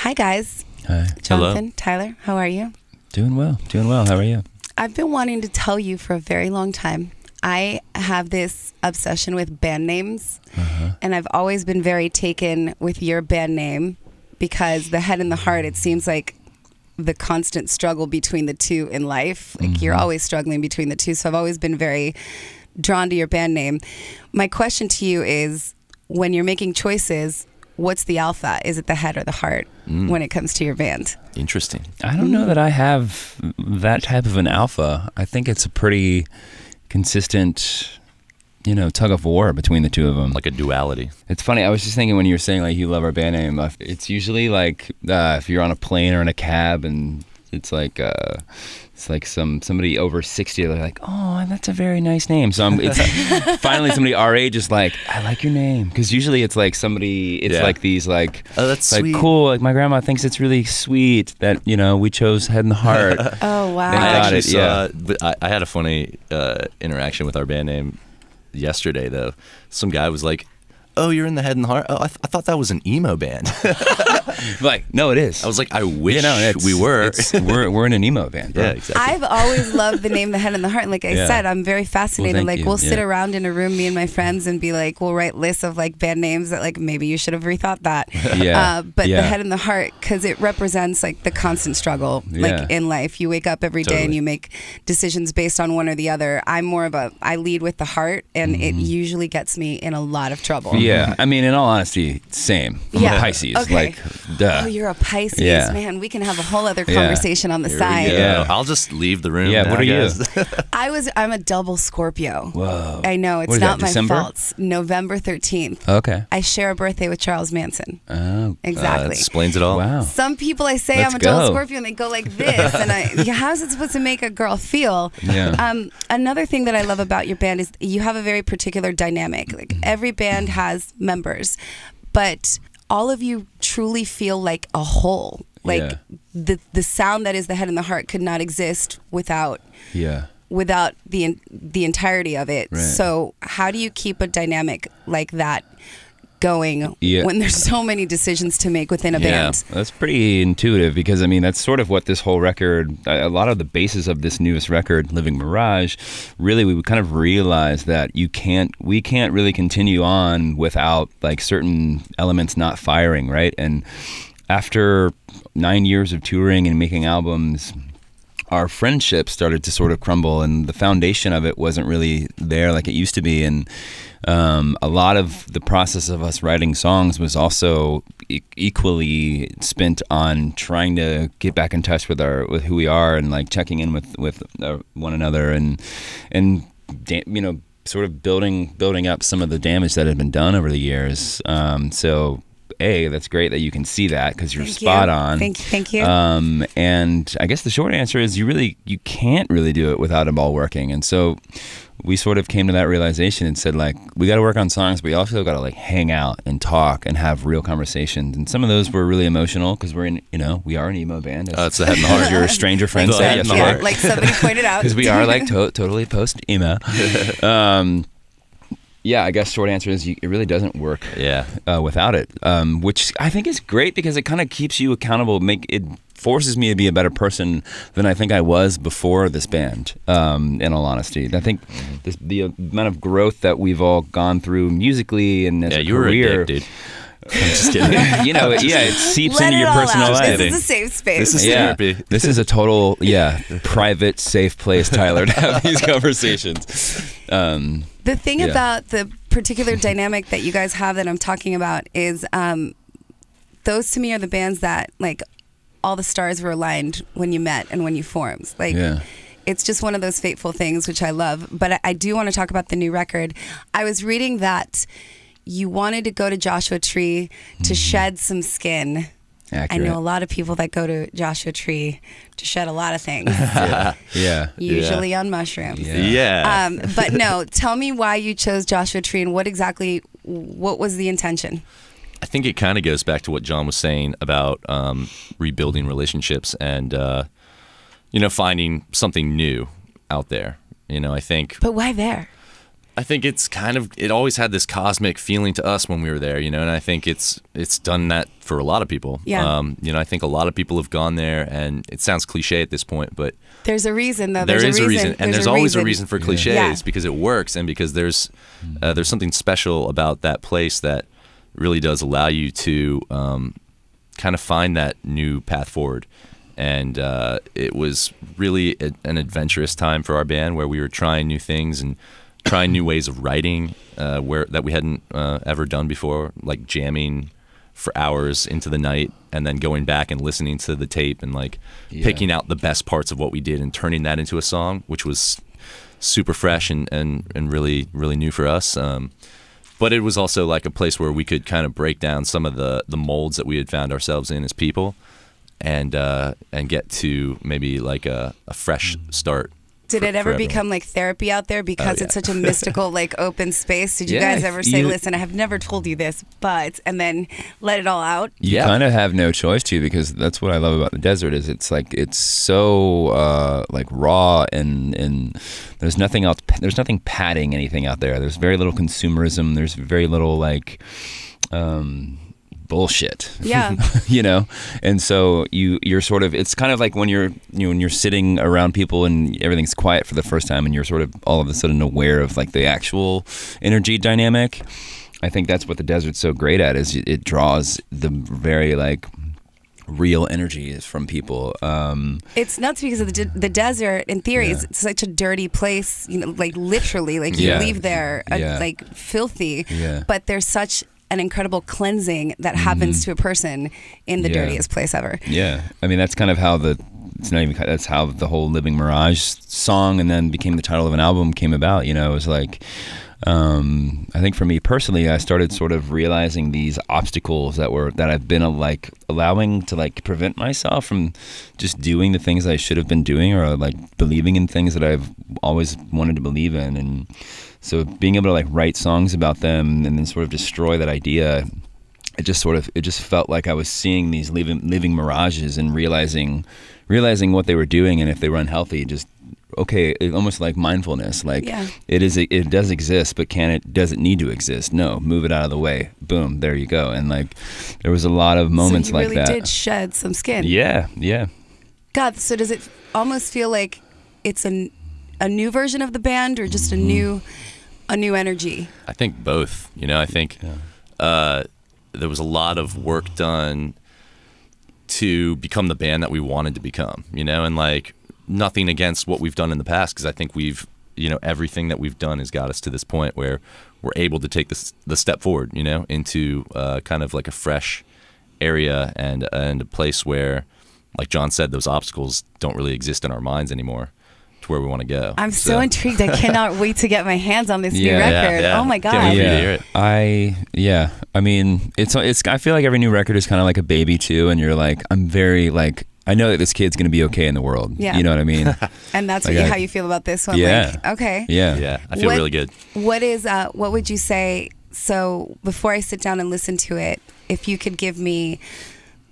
Hi, guys. Hi. Jonathan, Hello. Tyler, how are you? Doing well. Doing well. How are you? I've been wanting to tell you for a very long time. I have this obsession with band names, and I've always been very taken with your band name because the head and the heart, it seems like the constant struggle between the two in life. Like you're always struggling between the two. So I've always been very drawn to your band name. My question to you is, when you're making choices, what's the alpha? Is it the head or the heart when it comes to your band? Interesting. I don't know that I have that type of an alpha. I think it's a pretty consistent, tug of war between the two of them. Like a duality. It's funny. I was just thinking when you were saying like you love our band name, it's usually like if you're on a plane or in a cab and it's like somebody over 60, they're like, oh, that's a very nice name. So it's finally somebody our age is like, I like your name, because usually it's like somebody, it's like these like, oh, that's like sweet. Cool. Like my grandma thinks it's really sweet that we chose Head and the Heart. Oh wow! I actually yeah. saw. I had a funny interaction with our band name yesterday, though. Some guy was like, "Oh, you're in the Head and the Heart. Oh, I thought that was an emo band." Like, no, it is. I was like, I wish we were. were. We're an emo band. Bro. Yeah, exactly. I've always loved the name The Head and the Heart. And like I said, I'm very fascinated. Well, We'll sit around in a room, me and my friends, and be like, we'll write lists of like band names that like maybe you should have rethought that. But The Head and the Heart, because it represents like the constant struggle like in life. You wake up every day and you make decisions based on one or the other. I'm more of I lead with the heart, and it usually gets me in a lot of trouble. Yeah, I mean, in all honesty, same. I'm a Pisces. Okay. Like, duh. Oh, you're a Pisces, man. We can have a whole other Yeah. conversation on the Here side. we go. Yeah. I'll just leave the room. Yeah, now, what are you? guys. I'm a double Scorpio. Whoa. I know, it's What is not that, my December? fault. It's November 13th. Okay. I share a birthday with Charles Manson. Oh. Exactly. That explains it all. Wow. Some people I say Let's I'm a double go. Scorpio and they go like this, and how's it supposed to make a girl feel? Yeah. Another thing that I love about your band is you have a very particular dynamic. Like every band has members, but all of you truly feel like a whole. Like the sound that is the Head and the Heart could not exist without the entirety of it. Right. So how do you keep a dynamic like that going when there's so many decisions to make within a band? That's pretty intuitive, because I mean that's sort of what this whole record, a lot of the basis of this newest record, Living Mirage, really we kind of realized that we can't really continue on without like certain elements not firing, right? And after 9 years of touring and making albums, our friendship started to sort of crumble, and the foundation of it wasn't really there like it used to be. And a lot of the process of us writing songs was also equally spent on trying to get back in touch with who we are, and like checking in with one another, and sort of building up some of the damage that had been done over the years. So that's great that you can see that, because you're spot on. Thank you. And I guess the short answer is you can't really do it without them all working. And so we sort of came to that realization and said, like, we got to work on songs, but we also got to like hang out and talk and have real conversations. And some of those were really emotional, because we are an emo band. It's the Head and the Heart. As your stranger friend said yesterday. Yeah, like somebody pointed out. Because we are like totally post emo. Yeah, I guess short answer is it really doesn't work without it, which I think is great, because it kind of keeps you accountable. It forces me to be a better person than I think I was before this band, in all honesty. I think the amount of growth that we've all gone through musically and as a you were career. a dick, dude. I'm just kidding. It seeps Let into it your all personal out. life. This is a safe space. This is therapy. This is a total, private, safe place, Tyler, to have these conversations. The thing about the particular dynamic that you guys have that I'm talking about is those to me are the bands that like all the stars were aligned when you met and when you formed. Like it's just one of those fateful things, which I love. But I do want to talk about the new record. I was reading that you wanted to go to Joshua Tree to shed some skin. Accurate. I know a lot of people that go to Joshua Tree to shed a lot of things. Usually on mushrooms. But no, tell me why you chose Joshua Tree, and what was the intention? I think it kind of goes back to what John was saying about rebuilding relationships and finding something new out there. I think. But why there? I think it's it always had this cosmic feeling to us when we were there, and I think it's done that for a lot of people. Yeah. I think a lot of people have gone there, and it sounds cliche at this point, but there's a reason, though. There is a reason, and there's always a reason for cliches Yeah. because it works, and because there's something special about that place that really does allow you to kind of find that new path forward. And it was really an adventurous time for our band where we were trying new things and trying new ways of writing that we hadn't ever done before, like jamming for hours into the night and then going back and listening to the tape and picking out the best parts of what we did and turning that into a song, which was super fresh and really, really new for us. But it was also like a place where we could kind of break down some of the molds that we had found ourselves in as people and get to maybe like a fresh start. Did it ever become like therapy out there because it's such a mystical, open space? Did you guys ever say, listen, I have never told you this, but, and then let it all out? You kind of have no choice to, because that's what I love about the desert is it's so raw and there's nothing else, there's nothing padding anything out there. There's very little consumerism. There's very little bullshit. Yeah. And so you're sort of, it's kind of like when you're sitting around people and everything's quiet for the first time and you're sort of all of a sudden aware of the actual energy dynamic. I think that's what the desert's so great at, is it draws the very real energy from people. It's nuts because of the desert, in theory, is such a dirty place, literally, you leave there filthy, but there's such an incredible cleansing that happens to a person in the dirtiest place ever. Yeah, I mean that's kind of how that's how the whole "Living Mirage" song and then became the title of an album came about. It was I think for me personally, I started sort of realizing these obstacles that I've been allowing to prevent myself from just doing the things I should have been doing, or believing in things that I've always wanted to believe in. And so being able to write songs about them and then sort of destroy that idea, it just felt like I was seeing these living mirages and realizing what they were doing, and if they were unhealthy, almost like mindfulness. It does exist, but does it need to exist? No, move it out of the way. Boom, there you go. And there was a lot of moments like that. So you really did shed some skin. Yeah. God, so does it almost feel like it's a new version of the band, or just a new energy? I think both. I think there was a lot of work done to become the band that we wanted to become, and nothing against what we've done in the past, because I think we've, everything that we've done has got us to this point where we're able to take the step forward, into kind of a fresh area and a place where, like John said, those obstacles don't really exist in our minds anymore to where we want to go. I'm so intrigued. I cannot wait to get my hands on this new record. Oh my God. Can't wait to hear it. I mean, it's. I feel like every new record is kind of like a baby too, and you're I'm very I know that this kid's going to be okay in the world. Yeah. You know what I mean? And that's how you feel about this one. Yeah. Okay. Yeah. I feel really good. What would you say? So before I sit down and listen to it, if you could give me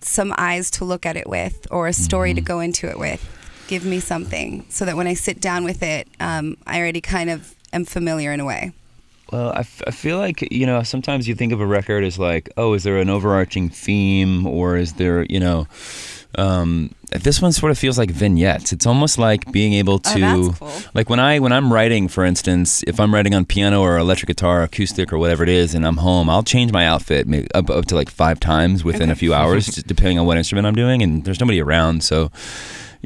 some eyes to look at it with, or a story to go into it with, give me something so that when I sit down with it, I already kind of am familiar in a way. Well, I feel like, sometimes you think of a record as is there an overarching theme, or is there, this one sort of feels like vignettes. It's almost like being able to, that's cool. when I'm writing, for instance, if I'm writing on piano or electric guitar, acoustic or whatever it is, and I'm home, I'll change my outfit maybe up to 5 times within a few hours, just depending on what instrument I'm doing, and there's nobody around, so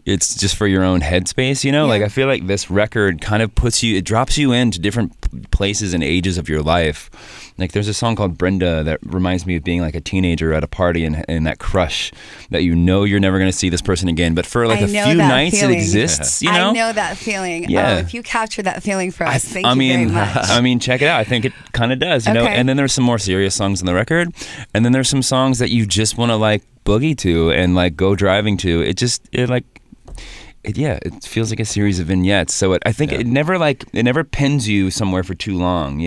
it's just for your own headspace, I feel like this record kind of it drops you into different places and ages of your life. There's a song called Brenda that reminds me of being a teenager at a party and that crush that you're never going to see this person again, but for a few nights feeling. It exists, I know that feeling. Yeah. Oh, if you capture that feeling for us, thank you very much. I mean, check it out. I think it kind of does, Okay. And then there's some more serious songs on the record, and then there's some songs that you just want to boogie to and go driving to. It feels like a series of vignettes. So I think it never pins you somewhere for too long,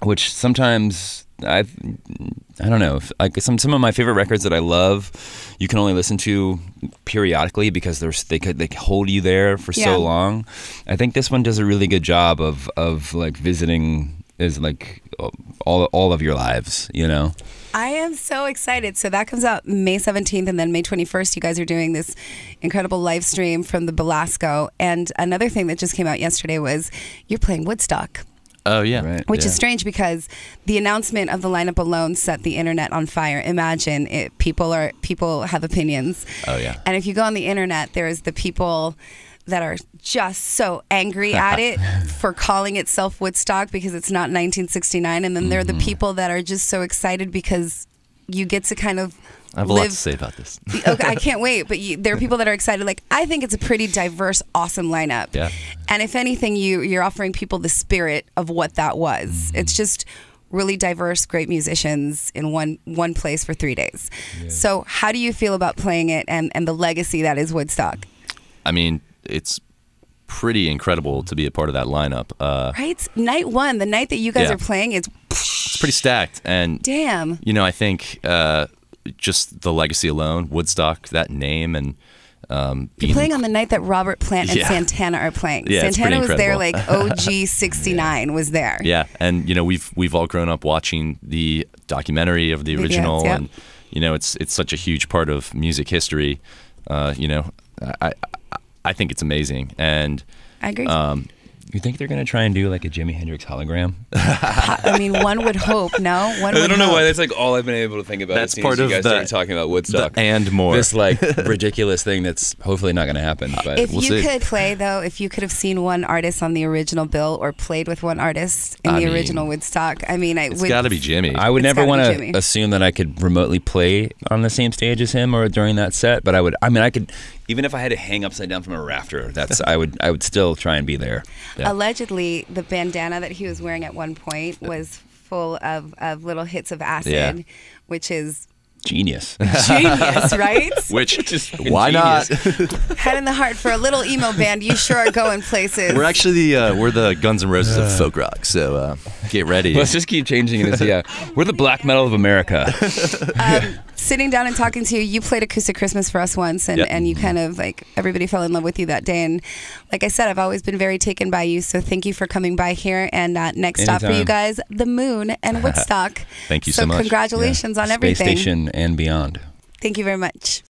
which sometimes I don't know, like some of my favorite records that I love, you can only listen to periodically because they hold you there for so long. I think this one does a really good job of like visiting is like all of your lives, you know. I am so excited. So that comes out May 17th, and then May 21st, you guys are doing this incredible live stream from the Belasco. And another thing that just came out yesterday was you're playing Woodstock. Oh, yeah. Right. Which is strange because the announcement of the lineup alone set the internet on fire. Imagine it. People have opinions. Oh, yeah. And if you go on the internet, there's the people that are just so angry at it for calling itself Woodstock because it's not 1969. And then there are the people that are just so excited because you get to kind of I have a lot to say about this. Okay, I can't wait. But there are people that are excited. Like, I think it's a pretty diverse, awesome lineup. Yeah. And if anything, you're offering people the spirit of what that was. It's just really diverse, great musicians in one place for 3 days. Yeah. So how do you feel about playing it and the legacy that is Woodstock? I mean, it's pretty incredible to be a part of that lineup. Right? Night one, the night that you guys are playing, it's pretty stacked. And damn. You know, I think just the legacy alone, Woodstock, that name, and you're playing on the night that Robert Plant and Santana are playing. Yeah, Santana was there, like OG 69 was there. Yeah, and you know, we've all grown up watching the documentary of the original, and you know, it's such a huge part of music history. You know, I think it's amazing, and I agree. You think they're going to try and do like a Jimi Hendrix hologram? I mean, one would hope. No, I don't know why. That's like all I've been able to think about. That's part of you guys started talking about Woodstock and more. This like ridiculous thing that's hopefully not going to happen. But if we'll you see. could play though, if you could have seen one artist on the original bill or played with one artist in the original Woodstock, I mean, it's got to be Jimmy. I would never want to assume that I could remotely play on the same stage as him or during that set, but I would. I mean, I could. Even if I had to hang upside down from a rafter, I would still try and be there. Yeah. Allegedly, the bandana that he was wearing at one point was full of little hits of acid, which is genius. Genius, right? Which is why not? Head in the heart for a little emo band. You sure are going places. We're actually we're the Guns N' Roses of folk rock, so get ready. Let's just keep changing it. We're the black metal of America. Sitting down and talking to you, you played Acoustic Christmas for us once, and you kind of like everybody fell in love with you that day. And like I said, I've always been very taken by you. So thank you for coming by here. And next stop for you guys, the Moon and Woodstock. Thank you so much. Congratulations on Space everything. Station and beyond. Thank you very much.